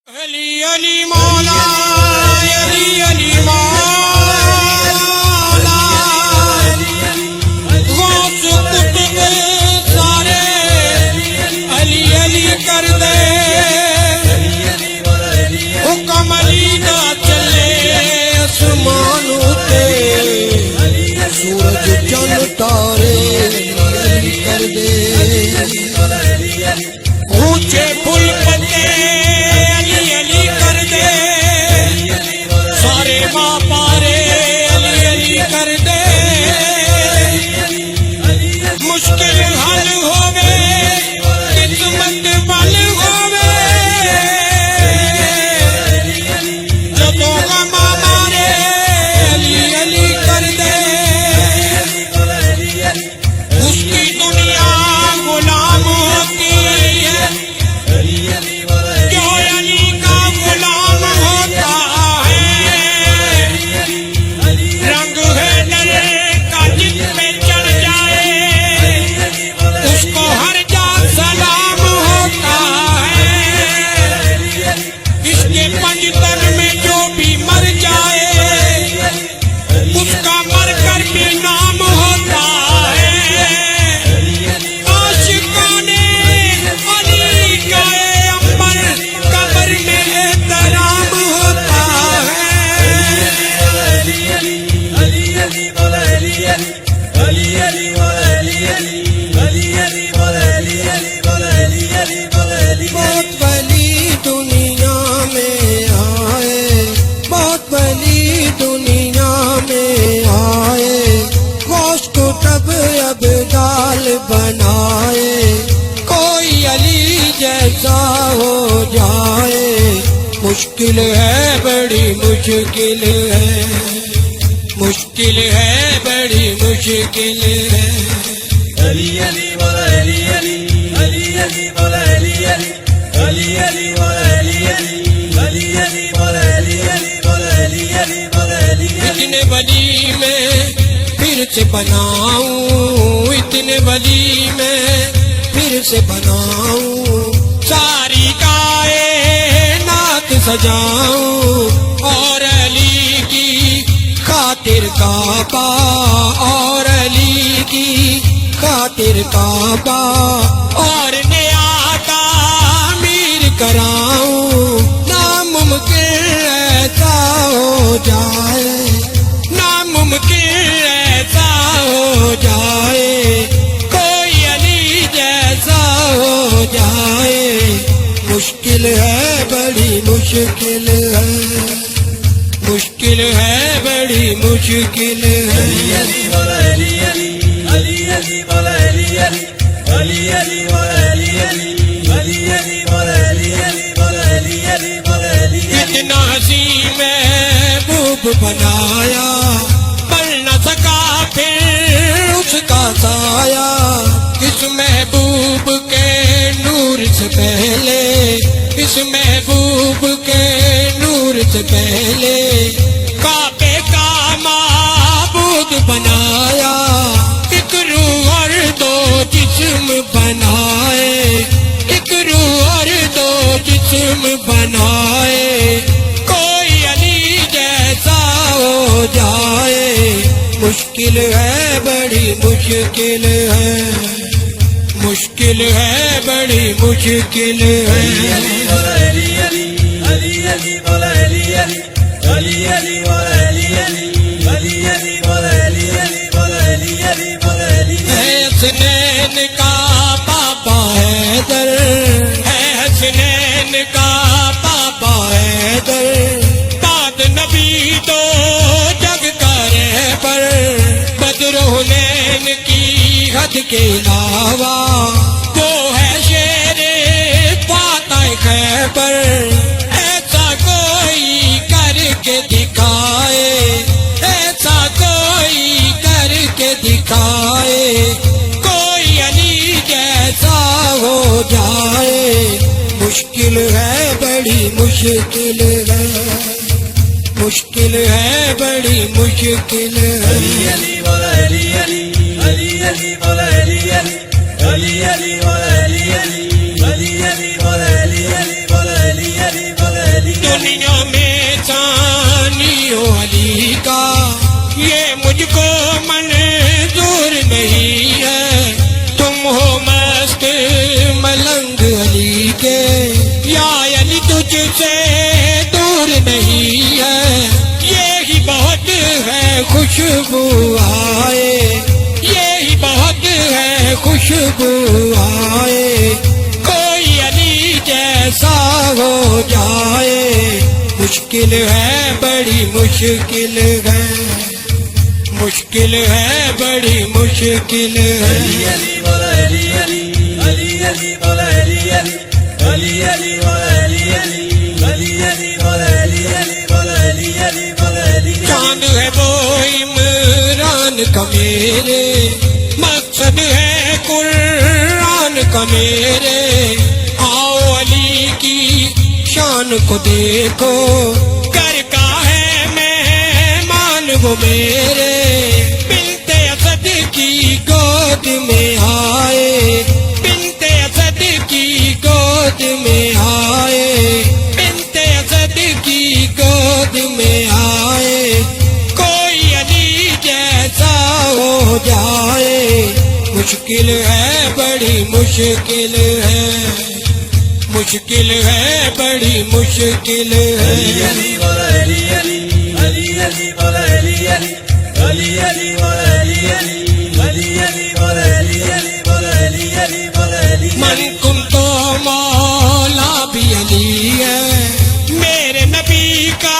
علی علی مولا علی علی مولا غوث قطب سارے علی علی کر دے حکم علی دا چلے آسمان تے سورج چند تارے علی کر دے اونچے پل پتے علی علی کر دے سارے ماں پارے علی علی کر دے مشکل حل ہووے قسمت بل ہووے جدوں غم مارے علی علی کر دے اس کی دنیا غلام ہوتی ہے جو علی کا غلام ہوتا ہے رنگ ہے ڈرے کا جس پہ چڑھ جائے اس کو ہر جا سلام ہوتا ہے اس کے پنجتن میں جو بھی مر جائے اس کا مر کر بھی نام ہوتا ہے عاشقان علی کا امبر قبر میں احترام ہوتا بہت ولی دنیا میں آئے بہت ولی دنیا میں آئے غوث کو تب ابدال بنائے کوئی علی جیسا ہو جائے مشکل ہے بڑی مشکل ہے مشکل ہے بڑی مشکل ہے علی علی مولا علی علی علی علی مولا علی علی علی علی مولا علی علی علی علی مولا علی علی مولا علی علی مولا علی اتنے ولی میں پھر سے بناؤں اتنے ولی میں پھر سے بناؤں ساری کائنات سجاؤں اور علی کی خاطر کعبہ اور علی کی خاطر کعبہ اور نیا تعمیر کراؤں ناممکن ایسا ہو جائے ناممکن ایسا ہو جائے کوئی علی جیسا ہو جائے مشکل ہے بڑی مشکل ہے مشکل ہے بڑی مشکل ہے علی مولا علی علی علی علی مولا علی علی علی علی مولا علی علی علی علی مولا علی علی مولا علی علی مولا علی اتنا حسین محبوب بنایا بن نہ سکا پھر اس کا سایہ اس محبوب کے نور سے پہلے اس محبوب کے نور سے پہلے کعبے کا معبود بنایا ایک روح اور دو جسم بنائے ایک روح اور دو جسم بنائے کوئی علی جیسا ہو جائے مشکل ہے بڑی مشکل ہے مشکل ہے بڑی مشکل ہے علی مولا علی علی علی علی مولا علی علی علی علی مولا علی علی علی علی مولا علی علی مولا علی علی مولا علی ہے حسنین کا پاپا حیدر ہے حسنین کا پاپا حیدر بعد نبی تو جگ کا رہبر بدر حنین کی حد کے علاوہ وہ ہے شیر فاتح خیبر ایسا کوئی کر کے دکھائے ایسا کوئی کر کے دکھائے کوئی علی جیسا ہو جائے مشکل ہے بڑی مشکل ہے مشکل ہے بڑی مشکل ہے علی مولا علی علی علی علی مولا علی علی علی علی مولا علی علی علی علی مولا علی علی مولا علی علی مولا دنیا میں ثانیوں علی کا یہ مجھ کو منظور نہیں ہے، تم ہو مست ملنگ علی کے، یا علی تجھ سے دور نہیں ہے، یہی بہت ہے خوشبو آئے، یہی بہت ہے خوشبو آئے، کوئی علی جیسا ہو جائے، مشکل ہے بڑی مشکل ہے، مشکل ہے بڑی مشکل ہے۔ علی علی بولا علی علی، علی علی بولا علی علی، علی علی بولا علی علی، علی علی بولا علی علی، بولا علی علی بولا علی علی۔ چاند ہے وہ عمران کا میرے، مقصد ہے قرآن کا میرے، آؤ علی کی شان کو دیکھو، گھر کا ہے مہمان وہ میرے، بنت اسد کی گود میں آئے، بنت اسد کی گود میں آئے، بنت اسد کی گود میں آئے، کوئی علی جیسا ہو جائے، مشکل ہے بڑی مشکل ہے، مشکل ہے بڑی مشکل علی ہے۔ علی بولا علی علی، علی علی بولا علی علی، علی علی بولا علی علی، علی علی بولا علی علی، بولا علی علی بولا علی علی۔ من کن تو مولا بھی علی ہے، میرے نبی کا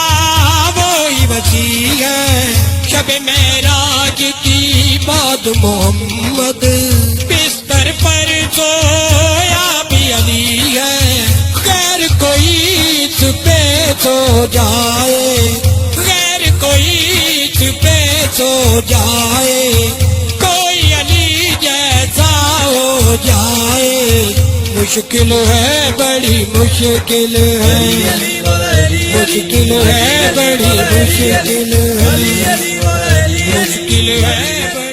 وہی وسیع ہے، شب معراج کی بات محمد بستر پر سویا بھی علی ہے، غیر کوئی اس پہ سو جائے، غیر کوئی اس پہ سو جائے، کوئی علی جیسا ہو جائے، مشکل ہے بڑی مشکل ہے، علی علی بولا علی علی، مشکل ہے بڑی مشکل ہے، علی علی بولا علی علی، مشکل ہے بڑی